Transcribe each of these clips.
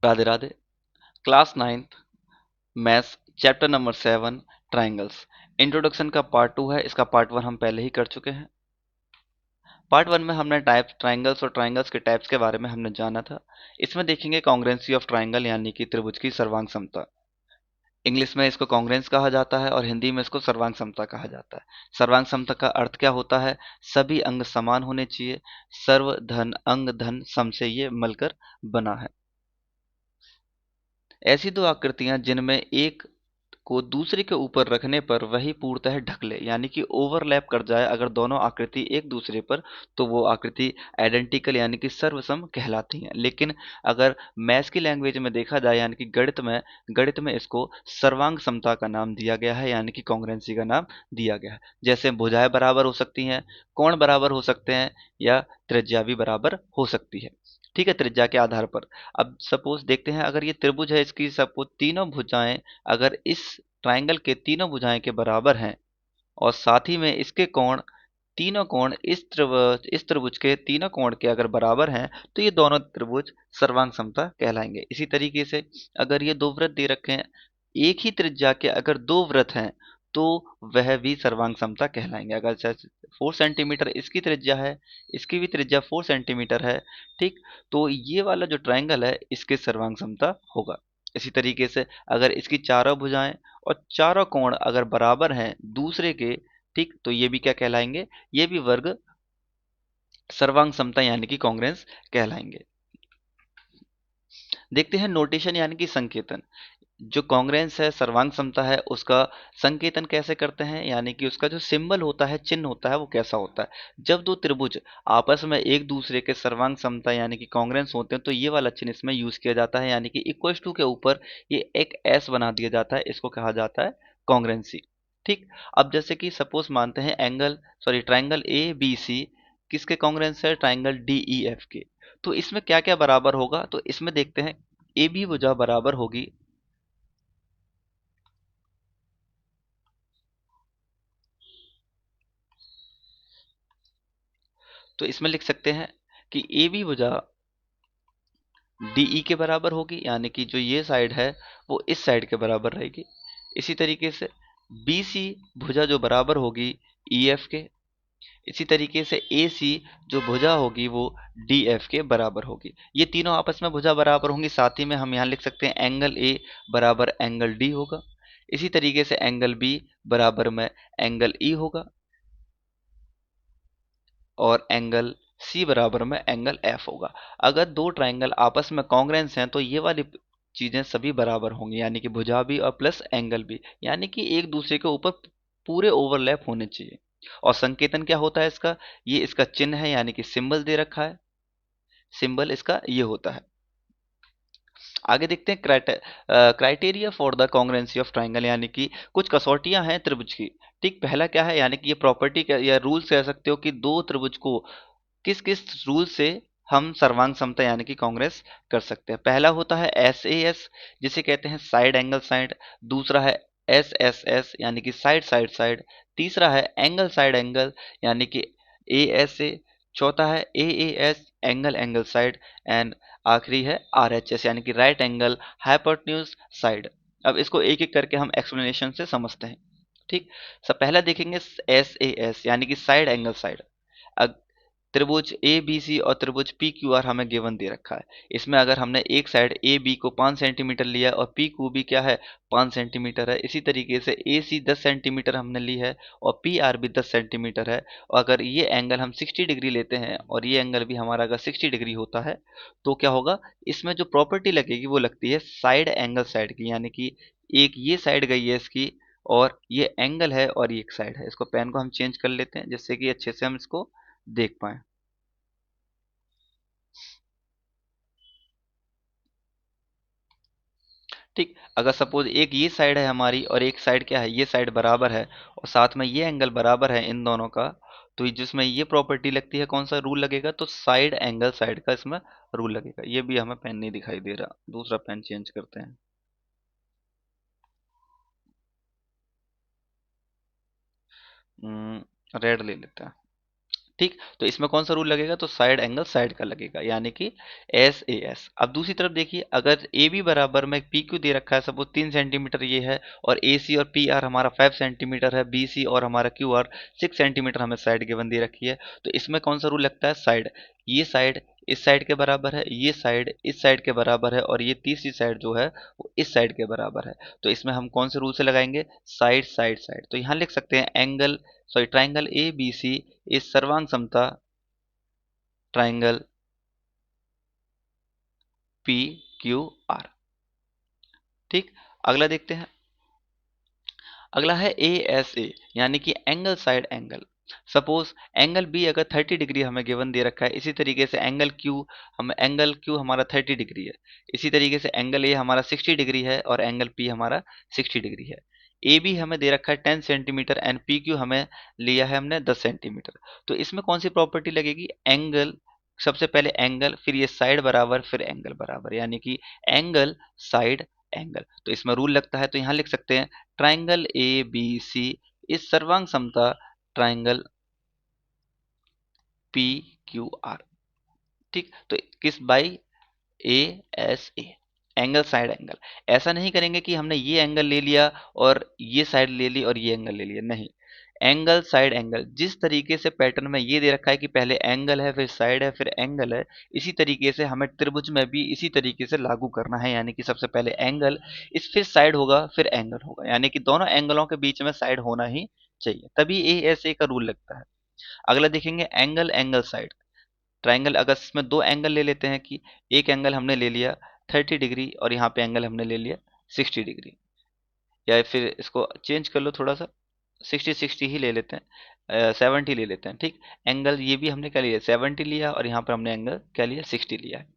Radhe Radhe. Class ninth maths chapter number 7 triangles. Introduction का part 2 है। इसका पार्ट 1 हम पहले ही कर चुके हैं। पार्ट 1 में हमने टाइप ट्राइंगल्स और ट्राइंगल्स के टाइप्स के बारे में हमने जाना था। इसमें देखेंगे कॉन्ग्रुएंसी ऑफ ट्राइंगल यानी कि त्रिभुज की सर्वांग समता। इंग्लिश में इसको कॉन्ग्रुएंस कहा जाता है और हिंदी में इसको सर्वांग समता कहा जाता है। सर्वांग समता का अर्थ क्या होता है? सभी अंग समान होने चाहिए। सर्व धन अंग धन सम से ये मिलकर बना है। ऐसी दो आकृतियां जिनमें एक को दूसरे के ऊपर रखने पर वही पूर्णतः ढक ले यानी कि ओवरलैप कर जाए अगर दोनों आकृति एक दूसरे पर, तो वो आकृति आइडेंटिकल यानी कि सर्वसम कहलाती हैं। लेकिन अगर मैथ्स की लैंग्वेज में देखा जाए यानी कि गणित में इसको सर्वांग समता का नाम दिया गया है यानी कि कॉन्ग्रुएंसी का नाम दिया गया है। जैसे भुजाएं बराबर हो सकती हैं, कोण बराबर हो सकते हैं या त्रिज्या भी बराबर हो सकती है। ठीक है, त्रिज्या के आधार पर। अब सपोज देखते हैं, अगर ये त्रिभुज है, इसकी सपोज तीनों भुजाएं अगर इस ट्राइंगल के तीनों भुजाएं के बराबर हैं और साथ ही में इसके कोण तीनों कोण इस त्रिभुज के तीनों कोण के अगर बराबर हैं, तो ये दोनों त्रिभुज सर्वांग समता कहलाएंगे। इसी तरीके से अगर ये दो वृत्त दे रखे हैं, एक ही त्रिज्या के अगर दो वृत्त हैं, तो वह भी सर्वांग समता कहलाएंगे। अगर 4 सेंटीमीटर इसकी त्रिज्या है, इसकी भी त्रिज्या 4 सेंटीमीटर है, ठीक, तो ये वाला जो ट्राइंगल है इसके सर्वांग समता होगा। इसी तरीके से अगर इसकी चारों भुजाएं और चारों कोण अगर बराबर हैं दूसरे के, ठीक, तो ये भी क्या कहलाएंगे? ये भी वर्ग सर्वांग समता यानी कि कॉन्ग्रुएंस कहलाएंगे। देखते हैं नोटेशन यानी कि संकेतन। जो कॉन्ग्रुएंस है, सर्वांग समता है, उसका संकेतन कैसे करते हैं यानी कि उसका जो सिंबल होता है, चिन्ह होता है, वो कैसा होता है। जब दो त्रिभुज आपस में एक दूसरे के सर्वांग समता यानी कि कॉन्ग्रुएंस होते हैं, तो ये वाला चिन्ह इसमें यूज किया जाता है यानी कि इक्वल्स टू के ऊपर ये एक एस बना दिया जाता है। इसको कहा जाता है कॉन्ग्रुएंसी। ठीक। अब जैसे कि सपोज मानते हैं ट्राइंगल ए बी सी किसके कॉन्ग्रुएंस है? ट्राइंगल डी ई एफ के। तो इसमें क्या क्या बराबर होगा? तो इसमें देखते हैं ए बी भुजा बराबर होगी, तो इसमें लिख सकते हैं कि ए बी भुजा डीई के बराबर होगी यानी कि जो ये साइड है वो इस साइड के बराबर रहेगी। इसी तरीके से बी सी भुजा जो बराबर होगी ई एफ के। इसी तरीके से ए सी जो भुजा होगी वो डी एफ के बराबर होगी। ये तीनों आपस में भुजा बराबर होंगी। साथ ही में हम यहाँ लिख सकते हैं एंगल ए बराबर एंगल डी होगा। इसी तरीके से एंगल बी बराबर में एंगल ई होगा और एंगल सी बराबर में एंगल एफ होगा। अगर दो ट्राइंगल आपस में कॉन्ग्रुएंस हैं, तो ये वाली चीजें सभी बराबर होंगी यानी कि भुजा भी और प्लस एंगल भी, यानी कि एक दूसरे के ऊपर पूरे ओवरलैप होने चाहिए। और संकेतन क्या होता है इसका? ये इसका चिन्ह है यानी कि सिंबल दे रखा है। सिंबल इसका ये होता है। आगे देखते हैं criteria for the congruency of triangle यानी कि कुछ कसौटियां हैं त्रिभुज की। ठीक, पहला क्या है यानी कि ये प्रॉपर्टी या रूल्स कह सकते हो कि दो त्रिभुज को किस किस रूल से हम सर्वांग समता यानी कि कांग्रेस कर सकते हैं। पहला होता है एस ए एस, जिसे कहते हैं साइड एंगल साइड। दूसरा है एस एस एस यानी कि साइड साइड साइड। तीसरा है एंगल साइड एंगल यानी कि ए एस ए। चौथा है A S angle angle side. And आखिरी है आर एच एस यानी कि राइट एंगल हाइपोटेन्यूज साइड। अब इसको एक एक करके हम एक्सप्लेनेशन से समझते हैं। ठीक, सब पहला देखेंगे एस ए एस यानी कि साइड एंगल साइड। त्रिभुज ए बी सी और त्रिभुज पी क्यू आर हमें गिवन दे रखा है। इसमें अगर हमने एक साइड ए बी को 5 सेंटीमीटर लिया और पी क्यू भी क्या है? 5 सेंटीमीटर है। इसी तरीके से ए सी 10 सेंटीमीटर हमने ली है और पी आर भी 10 सेंटीमीटर है। और अगर ये एंगल हम 60 डिग्री लेते हैं और ये एंगल भी हमारा अगर 60 डिग्री होता है, तो क्या होगा? इसमें जो प्रॉपर्टी लगेगी वो लगती है साइड एंगल साइड की, यानी कि एक ये साइड गई है इसकी और ये एंगल है और ये एक साइड है। इसको पेन को हम चेंज कर लेते हैं जिससे कि अच्छे से हम इसको देख पाए। ठीक, अगर सपोज एक ये साइड है हमारी और एक साइड क्या है? ये साइड बराबर है और साथ में ये एंगल बराबर है इन दोनों का, तो जिसमें ये प्रॉपर्टी लगती है, कौन सा रूल लगेगा? तो साइड एंगल साइड का इसमें रूल लगेगा। ये भी हमें पेन नहीं दिखाई दे रहा, दूसरा पेन चेंज करते हैं। रेड ले लेते हैं। ठीक, तो इसमें कौन सा रूल लगेगा, तो साइड एंगल साइड का लगेगा, यानी कि एस ए एस। अब दूसरी तरफ देखिए, अगर ए बी बराबर में पी क्यू दे रखा है, सपोज 3 सेंटीमीटर ये है, और ए सी और पी आर हमारा 5 सेंटीमीटर है, बी सी और हमारा क्यू आर 6 सेंटीमीटर हमें साइड गिवन दे रखी है, तो इसमें कौन सा रूल लगता है, साइड, ये साइड इस साइड के बराबर है, ये साइड इस साइड के बराबर है, और ये तीसरी साइड जो है वो इस साइड के बराबर है। तो इसमें हम कौन से रूल से लगाएंगे, साइड साइड साइड। तो यहाँ लिख सकते हैं angle, sorry triangle A B C इस सर्वांग समता ट्राइंगल पी क्यू आर। ठीक, अगला देखते हैं। अगला है ए एस ए, यानी कि angle side angle. Suppose angle B अगर 30 डिग्री हमें गिवन दे रखा है, इसी तरीके से एंगल क्यू हमारा 30 डिग्री है, इसी तरीके से एंगल ए हमारा 60 डिग्री है, और एंगल पी हमारा 60 डिग्री है। ए बी हमें दे रखा है 10 सेंटीमीटर, एंड पी क्यू हमें लिया है हमने 10 सेंटीमीटर। तो इसमें कौन सी प्रॉपर्टी लगेगी, एंगल, सबसे पहले एंगल, फिर ये साइड बराबर, फिर एंगल बराबर, यानी कि एंगल साइड एंगल। तो इसमें रूल लगता है, तो यहाँ लिख सकते हैं ट्राइंगल ए बी सी इस सर्वांग समता ट्राइंगल पी क्यू आर। ठीक, तो किस by A S A, angle side angle. ऐसा नहीं करेंगे कि हमने ये एंगल ले लिया और ये साइड ले ली और ये एंगल ले लिया, नहीं, एंगल साइड एंगल। जिस तरीके से पैटर्न में ये दे रखा है कि पहले एंगल है, फिर साइड है, फिर एंगल है, इसी तरीके से हमें त्रिभुज में भी इसी तरीके से लागू करना है, यानी कि सबसे पहले एंगल, इस फिर साइड होगा, फिर एंगल होगा, यानी कि दोनों एंगलों के बीच में साइड होना ही चाहिए, तभी ए एस ए का रूल लगता है। अगला देखेंगे एंगल एंगल साइड ट्राइंगल। अगर इसमें दो एंगल ले लेते हैं, कि एक एंगल हमने ले लिया 30 डिग्री, और यहाँ पे एंगल हमने ले लिया 60 डिग्री, या फिर इसको चेंज कर लो थोड़ा सा, 60 60 ही ले लेते हैं, 70 ले लेते हैं। ठीक, एंगल ये भी हमने क्या लिया, 70 लिया, और यहाँ पर हमने एंगल क्या लिया, 60 लिया है।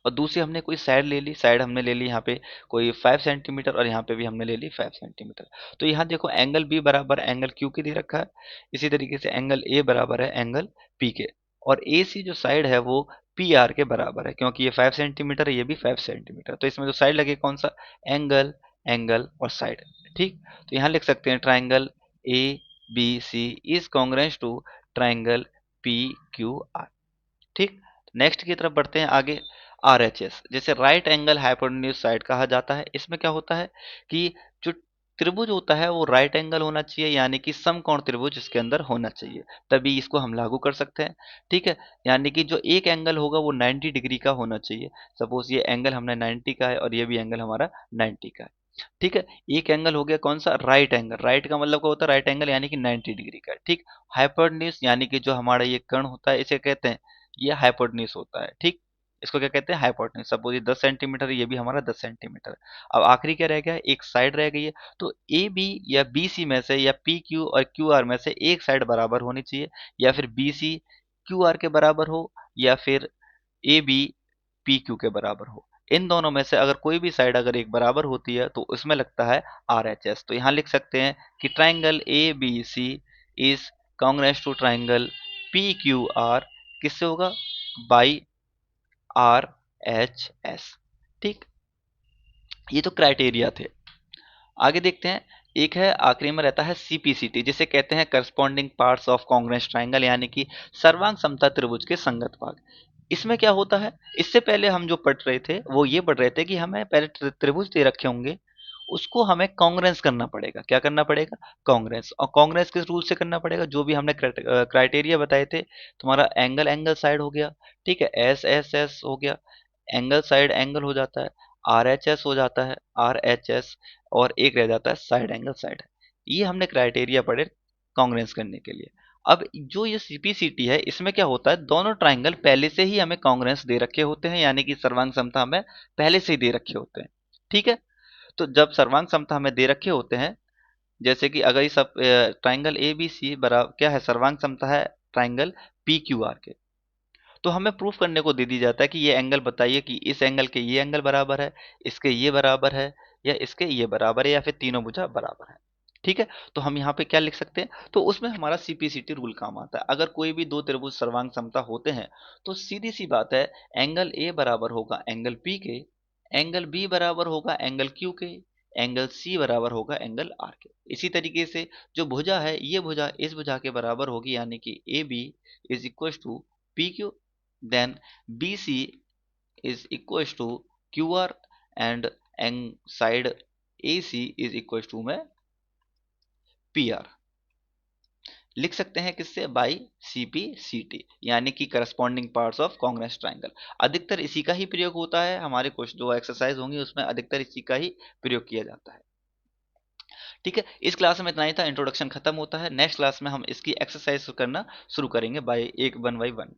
और दूसरी हमने कोई साइड ले ली, साइड हमने ले ली यहाँ पे कोई 5 सेंटीमीटर, और यहाँ पे भी हमने ले ली 5 सेंटीमीटर। तो यहाँ देखो एंगल बी बराबर एंगल क्यू के दे रखा है, इसी तरीके से एंगल ए बराबर है एंगल पी के, और ए सी जो साइड है वो पी आर के बराबर है, क्योंकि ये 5 सेंटीमीटर है, ये भी 5 सेंटीमीटर, तो इसमें जो साइड लगे कौन सा, एंगल एंगल और साइड। ठीक, तो यहाँ लिख सकते हैं triangle A B C is congruent to triangle P Q R. ठीक, नेक्स्ट की तरफ बढ़ते हैं आगे। आर एच एस, जैसे राइट एंगल हाइपोटेन्यूज साइड कहा जाता है। इसमें क्या होता है कि जो त्रिभुज होता है वो राइट एंगल होना चाहिए, यानी कि समकोण त्रिभुज इसके अंदर होना चाहिए, तभी इसको हम लागू कर सकते हैं। ठीक है, यानी कि जो एक एंगल होगा वो 90 डिग्री का होना चाहिए। सपोज ये एंगल हमने 90 का है, और ये भी एंगल हमारा 90 का है। ठीक है, एक एंगल हो गया कौन सा, राइट एंगल। राइट का मतलब क्या होता है, राइट एंगल यानी कि 90 डिग्री का। ठीक, हाइपोटेन्यूज यानी कि जो हमारा ये कर्ण होता है, इसे कहते हैं, ये हाइपोटेन्यूज होता है। ठीक, इसको क्या कहते हैं, हाइपोटेन्यूज। सपोज ये 10 सेंटीमीटर, ये भी हमारा 10 सेंटीमीटर। अब आखिरी क्या रह गया, एक साइड रह गई है, तो ए बी या बी सी में से, या पी क्यू और क्यू आर में से एक साइड बराबर होनी चाहिए, या फिर बी सी क्यू आर के बराबर हो, या फिर ए बी पी क्यू के बराबर हो। इन दोनों में से अगर कोई भी साइड अगर एक बराबर होती है तो उसमें लगता है आर एच एस। तो यहाँ लिख सकते हैं कि triangle A B C is congruent to triangle P Q R, किससे होगा, बाई आर एच एस। ठीक, ये तो क्राइटेरिया थे। आगे देखते हैं, एक है आखिरी में रहता है सीपीसीटी, जिसे कहते हैं corresponding parts of congruent triangle, यानी कि सर्वांग समता त्रिभुज के संगत भाग। इसमें क्या होता है, इससे पहले हम जो पढ़ रहे थे वो ये पढ़ रहे थे कि हमें पहले त्रिभुज दे रखे होंगे, उसको हमें कांग्रेंस करना पड़ेगा। क्या करना पड़ेगा, कांग्रेंस। और कांग्रेंस किस रूल से करना पड़ेगा, जो भी हमने क्राइटेरिया बताए थे। तुम्हारा एंगल एंगल साइड हो गया, ठीक है, एस एस एस हो गया, एंगल साइड एंगल हो जाता है, आर एच एस हो जाता है, आर एच एस, और एक रह जाता है साइड एंगल साइड। ये हमने क्राइटेरिया पढ़े कांग्रेंस करने के लिए। अब जो ये सीपीसीटी है, इसमें क्या होता है, दोनों ट्राइंगल पहले से ही हमें कांग्रेंस दे रखे होते हैं, यानी कि सर्वांग समता हमें पहले से ही दे रखे होते हैं। ठीक है, तो जब सर्वांग समता हमें दे रखे होते हैं, जैसे कि अगर ये सब ट्राइंगल ए बी सी बराबर क्या है, सर्वांग समता है ट्राइंगल पी क्यू आर के, तो हमें प्रूफ करने को दे दी जाता है कि ये एंगल बताइए कि इस एंगल के ये एंगल बराबर है, इसके ये बराबर है, या इसके ये बराबर है, या फिर तीनों भुजा बराबर है। ठीक है, तो हम यहाँ पे क्या लिख सकते हैं, तो उसमें हमारा सीपीसीटी रूल काम आता है। अगर कोई भी दो त्रिभुज सर्वांग समता होते हैं, तो सीधी सी बात है, एंगल ए बराबर होगा एंगल पी के, एंगल बी बराबर होगा एंगल क्यू के, एंगल सी बराबर होगा एंगल आर के। इसी तरीके से जो भुजा है, ये भुजा इस भुजा के बराबर होगी, यानी कि A B is equal to P Q, then B C is equal to Q R, and side A C is equal to में पी आर। लिख सकते हैं किससे, by C P C T, यानी कि corresponding parts of congruent triangle. अधिकतर इसी का ही प्रयोग होता है, हमारे कुछ जो एक्सरसाइज होंगी उसमें अधिकतर इसी का ही प्रयोग किया जाता है। ठीक है, इस क्लास में इतना ही था, इंट्रोडक्शन खत्म होता है। नेक्स्ट क्लास में हम इसकी एक्सरसाइज करना शुरू करेंगे बाय एक 1 बाय 1।